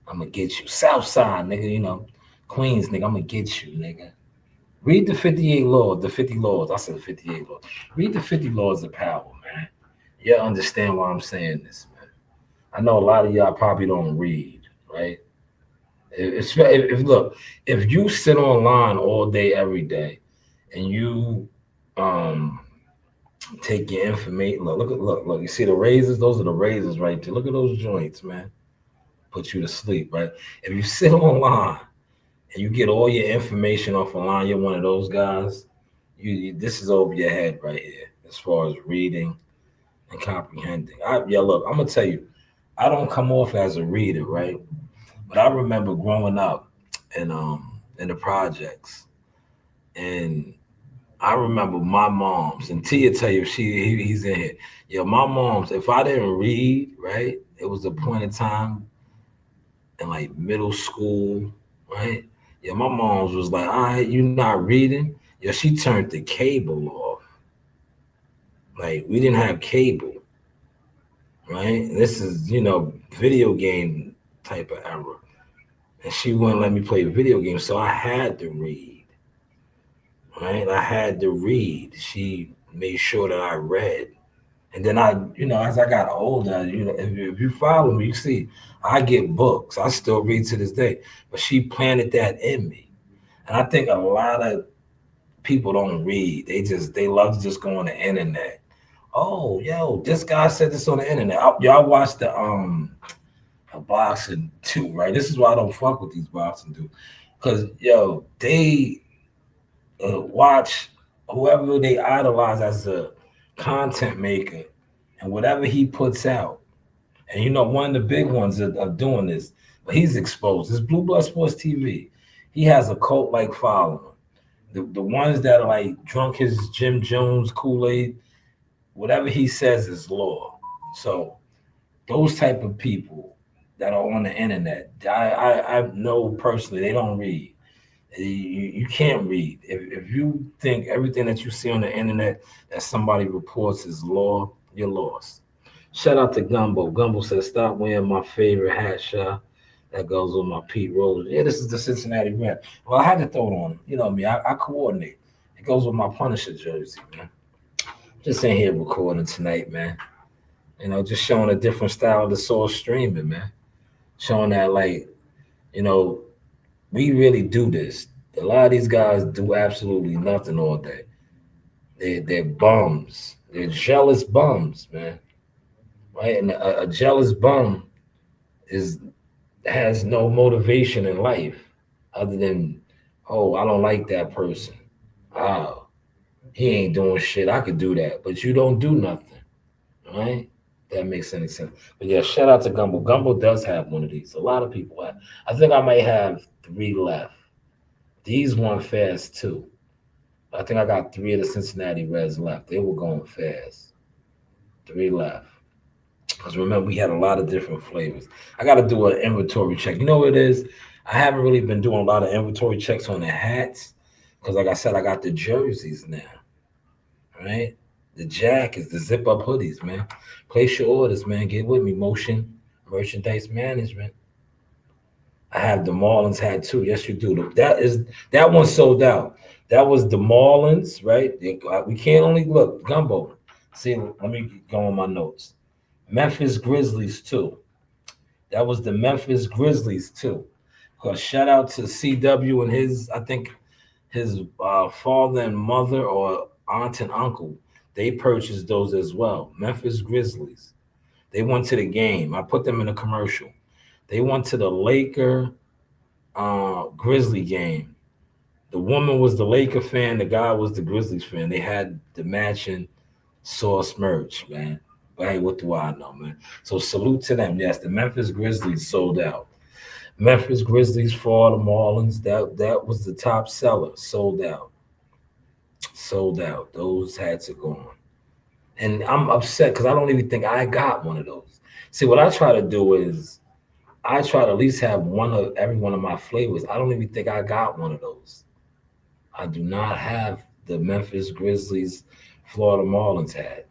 I'm gonna get you. Southside, nigga, you know, Queens, nigga, I'm gonna get you, nigga. Read the 58 laws, the 50 laws. I said 58 laws. Read the 50 laws of power, man. You understand why I'm saying this, man. I know a lot of y'all probably don't read, right? Look, if you sit online all day every day, and you take your information, look. You see the razors? Those are the razors right there. Look at those joints, man. Put you to sleep, right? If you sit online and you get all your information off online, you're one of those guys. This is over your head right here, as far as reading and comprehending. Look, I'm gonna tell you, I don't come off as a reader, right? But I remember growing up in the projects, and I remember my mom's, and Tia tell you he's in here. Yo, my mom's, if I didn't read, right, it was a point in time in like middle school, right? Yeah, my mom's was like, all right, you not reading? Yeah, she turned the cable off. Like, we didn't have cable, right? This is, video game type of era. And she wouldn't let me play video games, so I had to read, right? I had to read. She made sure that I read. And then as I got older, if you follow me, you see, I get books. I still read to this day. But she planted that in me. And I think a lot of people don't read. They love to just go on the internet. Oh, yo, this guy said this on the internet. Y'all watched the boxing too, right? This is why I don't fuck with these boxing dudes. Because, they watch whoever they idolize as a content maker and whatever he puts out. And one of the big ones of doing this, but he's exposed. This Blue Blood Sports TV. He has a cult like following. The ones that are like drunk his Jim Jones Kool-Aid, whatever he says is law. So those type of people that are on the internet, I know personally, they don't read. You can't read. If you think everything that you see on the internet that somebody reports is law, you're lost. Shout out to Gumbo. Gumbo says, stop wearing my favorite hat, Sha. That goes with my Pete Rose. Yeah, this is the Cincinnati Red. Well, I had to throw it on. You know me, I coordinate. It goes with my Punisher jersey, man. Just in here recording tonight, man. Just showing a different style of the source streaming, man. Showing that, like, we really do this. A lot of these guys do absolutely nothing all day. They're bums. They're jealous bums, man. Right? And a jealous bum has no motivation in life other than, oh, I don't like that person. Oh, he ain't doing shit. I could do that. But you don't do nothing. Right? That makes any sense. But yeah, shout out to Gumbo. Gumbo does have one of these. A lot of people have. I think I might have 3 left. These went fast too. I think I got 3 of the Cincinnati Reds left. They were going fast. 3 left. Because remember, we had a lot of different flavors. I got to do an inventory check. You know what it is? I haven't really been doing a lot of inventory checks on the hats. Because like I said, I got the jerseys now. Right? The jackets, the zip-up hoodies, man. Place your orders, man. Get with me. Motion Merchandise Management. I have the Marlins hat too. Yes, you do. That one sold out. That was the Marlins, right? We can't only look Gumbo. See, let me go on my notes. Memphis Grizzlies too. That was the Memphis Grizzlies too. Because shout out to CW and his father and mother or aunt and uncle. They purchased those as well. Memphis Grizzlies. They went to the game. I put them in a commercial. They went to the Laker Grizzly game. The woman was the Laker fan. The guy was the Grizzlies fan. They had the matching source merch, man. But hey, what do I know, man? So salute to them. Yes, the Memphis Grizzlies sold out. Memphis Grizzlies for the Marlins. That was the top seller. Sold out. Sold out. Those hats are gone. And I'm upset because I don't even think I got one of those. See, what I try to do is I try to at least have one of every one of my flavors. I don't even think I got one of those. I do not have the Memphis Grizzlies Florida Marlins hat.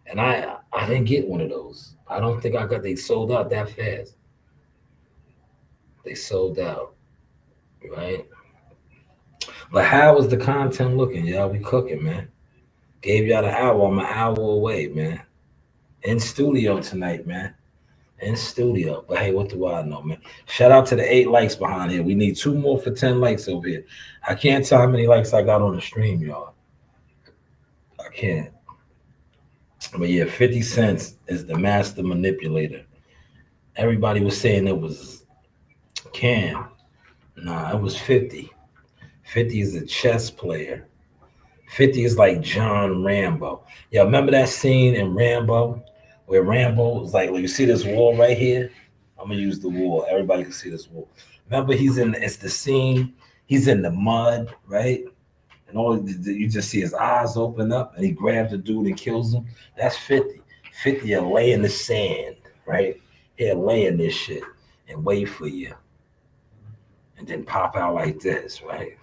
And I didn't get one of those. I don't think they sold out that fast. They sold out, right? But how was the content looking? Y'all be cooking, man. Gave y'all the hour. I'm an hour away, man. In studio tonight, man. in studio. But hey, what do I know, man? Shout out to the 8 likes behind here. We need 2 more for 10 likes over here. I can't tell how many likes I got on the stream, y'all. I can't. But yeah, 50 Cent is the master manipulator. Everybody was saying it was Cam. Nah, it was 50. 50 is a chess player. 50 is like John Rambo. Y'all remember that scene in Rambo where Rambo was like, well, you see this wall right here? I'm gonna use the wall. Everybody can see this wall. Remember, it's the scene, he's in the mud, right? And you just see his eyes open up and he grabs the dude and kills him. That's 50. 50 will lay in the sand, right? He'll lay in this shit and wait for you. And then pop out like this, right?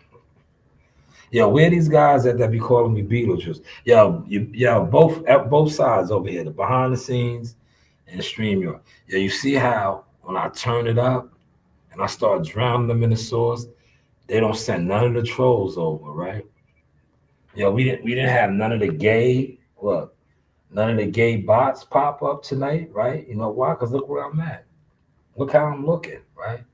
Yo, where these guys that be calling me Beetlejuice? Yo, both sides over here, the behind the scenes and StreamYard. Yo, you see how when I turn it up and I start drowning them in the sauce, they don't send none of the trolls over, right? Yo, we didn't have none of the gay bots pop up tonight, right? You know why? Because look where I'm at. Look how I'm looking, right?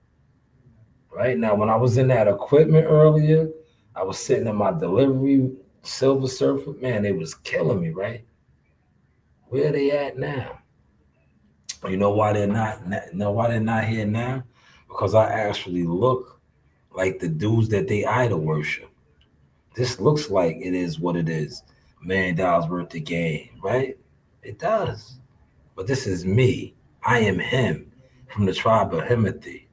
Right now, when I was in that equipment earlier, I was sitting in my delivery Silver Surfer. Man, they was killing me, right? Where are they at now? You know why they're not here now? Because I actually look like the dudes that they idol worship. This looks like it is what it is. $1 million worth of game, right? It does. But this is me. I am him from the tribe of Himothy,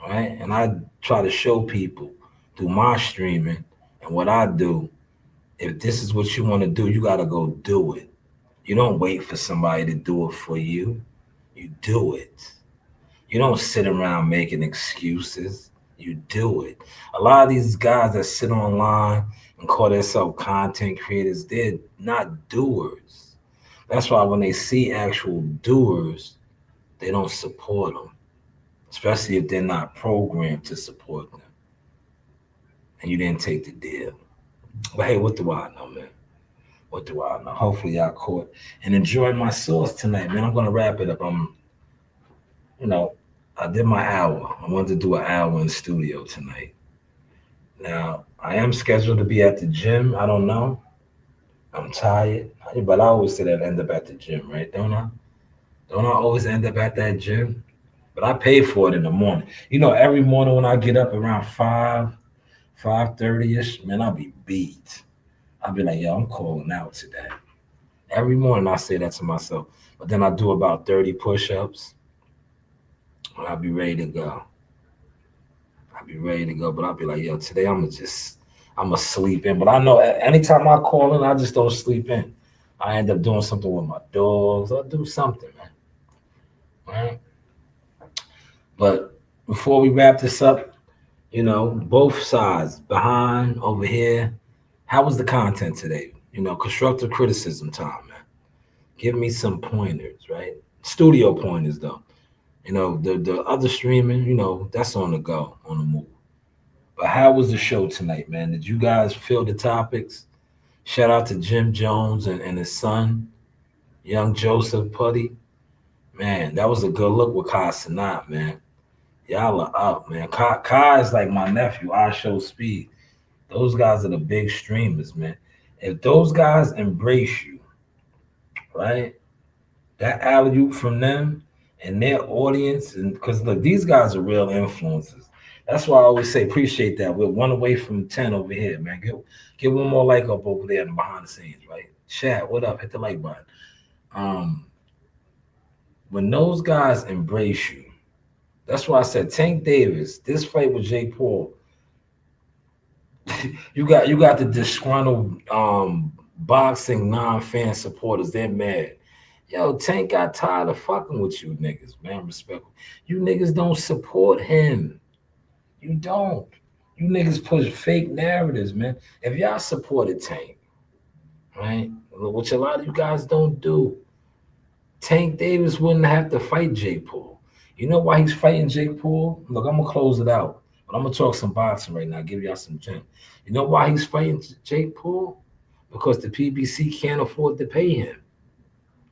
right? And I try to show people through my streaming and what I do, if this is what you want to do, you got to go do it. You don't wait for somebody to do it for you. You do it. You don't sit around making excuses. You do it. A lot of these guys that sit online and call themselves content creators, they're not doers. That's why when they see actual doers, they don't support them, especially if they're not programmed to support them. And you didn't take the deal. But hey, what do I know, man? What do I know? Hopefully y'all caught and enjoyed my sauce tonight, man. I'm gonna wrap it up. I did my hour. I wanted to do an hour in the studio tonight. Now, I am scheduled to be at the gym. I don't know. I'm tired. But I always say that I end up at the gym, right? Don't I? Don't I always end up at that gym? But I pay for it in the morning. Every morning when I get up around 5:30ish, man, I'll be beat. I'll be like, yo, I'm calling out today. Every morning I say that to myself. But then I do about 30 push-ups. And I'll be ready to go. But I'll be like, yo, today I'm gonna sleep in. But I know anytime I call in, I just don't sleep in. I end up doing something with my dogs. I'll do something, man. All right. But before we wrap this up, both sides, behind, over here, how was the content today? Constructive criticism time, man. Give me some pointers, right? Studio pointers, though. The other streaming, that's on the go, on the move. But how was the show tonight, man? Did you guys feel the topics? Shout out to Jim Jones and his son, young Joseph Putty. Man, that was a good look with cenat, man. Y'all are up, man. Kai is like my nephew. I show speed. Those guys are the big streamers, man. If those guys embrace you, right? That alley-oop from them and their audience, and because look, these guys are real influencers. That's why I always say appreciate that. We're 1 away from 10 over here, man. Get one more like up over there in the behind the scenes, right? Chat, what up? Hit the like button. When those guys embrace you, that's why I said Tank Davis, this fight with Jake Paul, you got the disgruntled boxing non-fan supporters. They're mad. Yo, Tank got tired of fucking with you niggas, man. Respectful. You niggas don't support him. You don't. You niggas push fake narratives, man. If y'all supported Tank, right, which a lot of you guys don't do, Tank Davis wouldn't have to fight Jake Paul. You know why he's fighting Jake Paul? Look, I'm going to close it out, but I'm going to talk some boxing right now, give y'all some gym. You know why he's fighting Jake Paul? Because the PBC can't afford to pay him.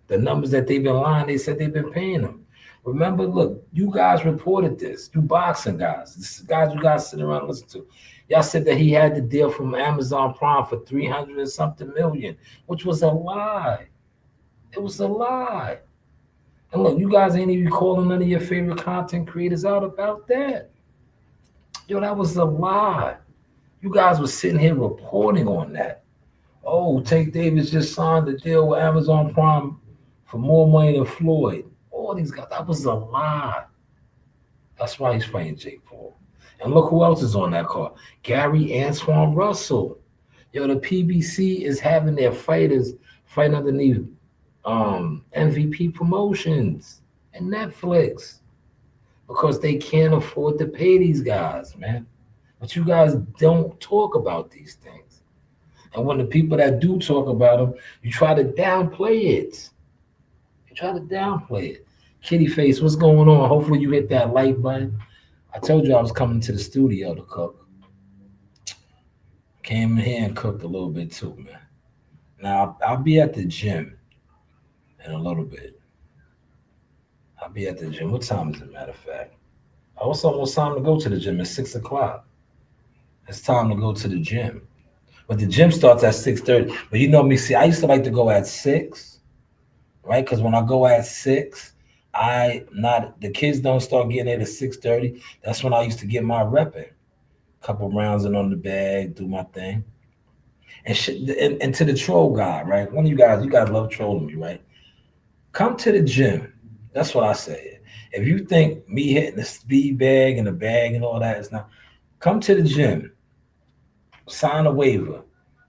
The numbers that they've been lying, they said they've been paying him. Remember, look, you guys reported this. You boxing guys. This is guys you guys sit around and listen to. Y'all said that he had the deal from Amazon Prime for 300 and something million, which was a lie. It was a lie. And look, you guys ain't even calling none of your favorite content creators out about that. Yo, that was a lie. You guys were sitting here reporting on that. Oh, Tank Davis just signed a deal with Amazon Prime for more money than Floyd. All these guys, that was a lie. That's why he's fighting Jake Paul. And look who else is on that card. Gary Antoine Russell. Yo, the PBC is having their fighters fight underneath MVP Promotions and Netflix because they can't afford to pay these guys, man. But you guys don't talk about these things. And when the people that do talk about them, you try to downplay it. You try to downplay it. Kitty Face, what's going on? Hopefully you hit that like button. I told you I was coming to the studio to cook. Came in here and cooked a little bit too, man. Now, I'll be at the gym in a little bit. I'll be at the gym. What time is it, matter of fact? Oh, it's almost time to go to the gym. It's 6 o'clock. It's time to go to the gym. But the gym starts at 6:30. But you know me, see, I used to like to go at 6, right? Because when I go at 6, the kids don't start getting there at 6:30. That's when I used to get my rep in. Couple rounds in on the bag, do my thing. And to the troll guy, right? One of you guys love trolling me, right? Come to the gym. That's what I say. If you think me hitting the speed bag and the bag and all that is not, come to the gym. Sign a waiver.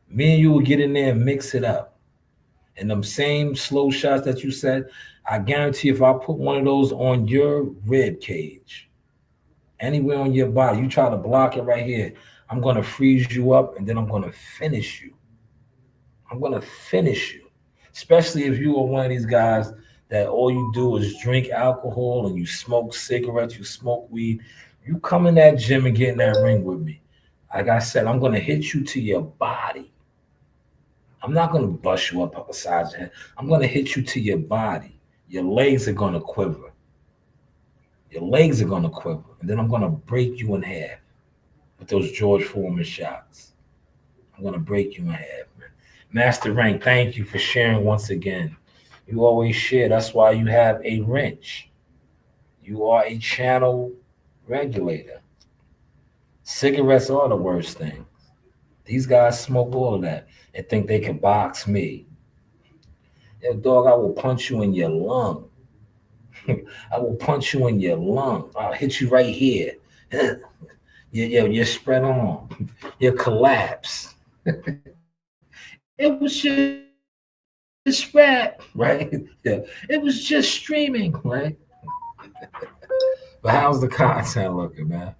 Me and you will get in there and mix it up. And them same slow shots that you said, I guarantee if I put one of those on your rib cage, anywhere on your body, you try to block it right here, I'm going to freeze you up and then I'm going to finish you. I'm going to finish you. Especially if you are one of these guys that all you do is drink alcohol and you smoke cigarettes, you smoke weed. You come in that gym and get in that ring with me. Like I said, I'm going to hit you to your body. I'm not going to bust you up beside your head. I'm going to hit you to your body. Your legs are going to quiver. Your legs are going to quiver. And then I'm going to break you in half with those George Foreman shots. I'm going to break you in half, man. Master Rank, thank you for sharing once again. You always share. That's why you have a wrench. You are a channel regulator. Cigarettes are the worst thing. These guys smoke all of that and think they can box me. Yo, dog, I will punch you in your lung. I will punch you in your lung. I'll hit you right here. You spread arm. You collapse. It was just spread, right? Yeah. It was just streaming, right? But how's the content looking, man?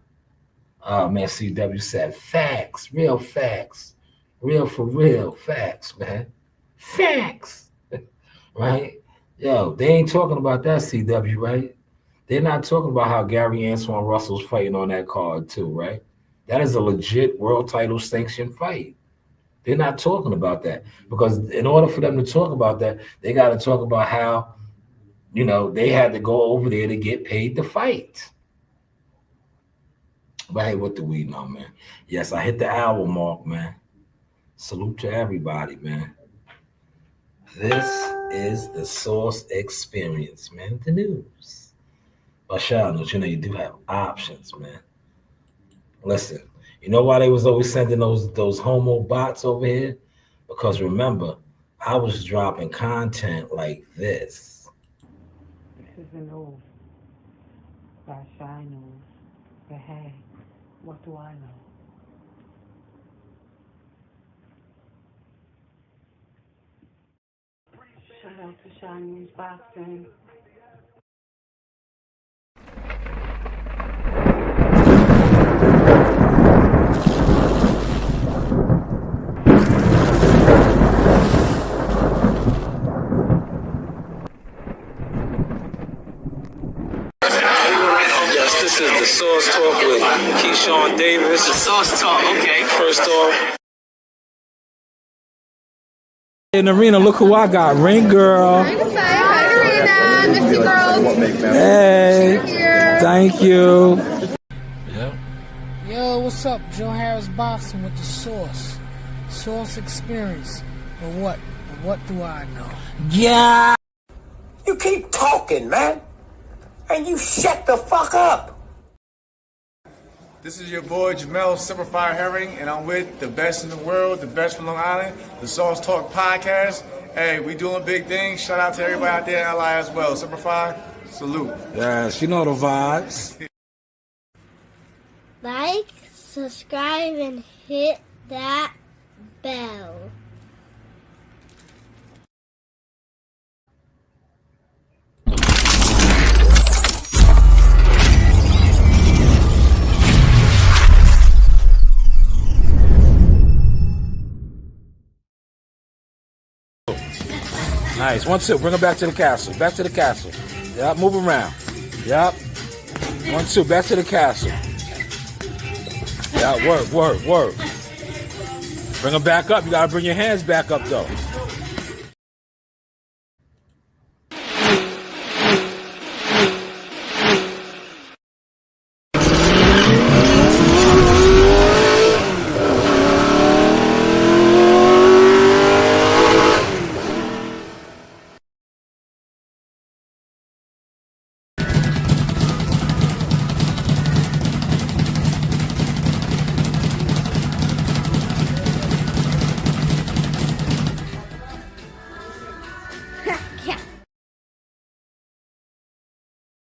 Oh, man, CW said facts, real facts. Real for real facts, man. Facts, right? Yo, they ain't talking about that, CW, right? They're not talking about how Gary Antoine Russell's fighting on that card too, right? That is a legit world title sanctioned fight. They're not talking about that because in order for them to talk about that, they got to talk about how, you know, they had to go over there to get paid to fight. But hey, what do we know, man? Yes, I hit the hour mark, man. Salute to everybody, man. This is the Source Experience, man. The news. But Shanewz, you know, you do have options, man. Listen, you know why they was always sending those homo bots over here? Because remember, I was dropping content like this. This is the news by Shanewz. But hey, what do I know? Shout out to Shanewz Boxing. Yes, this is the Source Talk with Keyshawn Davis. The Source Talk, okay. First off, in the arena, look who I got. Ring girl. Hi, Arena. Missy girls. Hey. Thank you. Yep. Yo, what's up? Joe Harris boxing with the Sauce. Sauce experience. Or what? Or what do I know? Yeah. You keep talking, man. And you shut the fuck up. This is your boy Jamel Simplify Herring, and I'm with the best in the world, the best from Long Island, the Sauce Talk Podcast. Hey, we doing big things. Shout out to everybody out there in LI as well. Simplify, salute. Yes, you know the vibes. Like, subscribe, and hit that bell. Nice. 1, 2. Bring him back to the castle. Back to the castle. Yep. Move around. Yep. 1, 2. Back to the castle. Yeah. Work. Bring him back up. You gotta bring your hands back up though.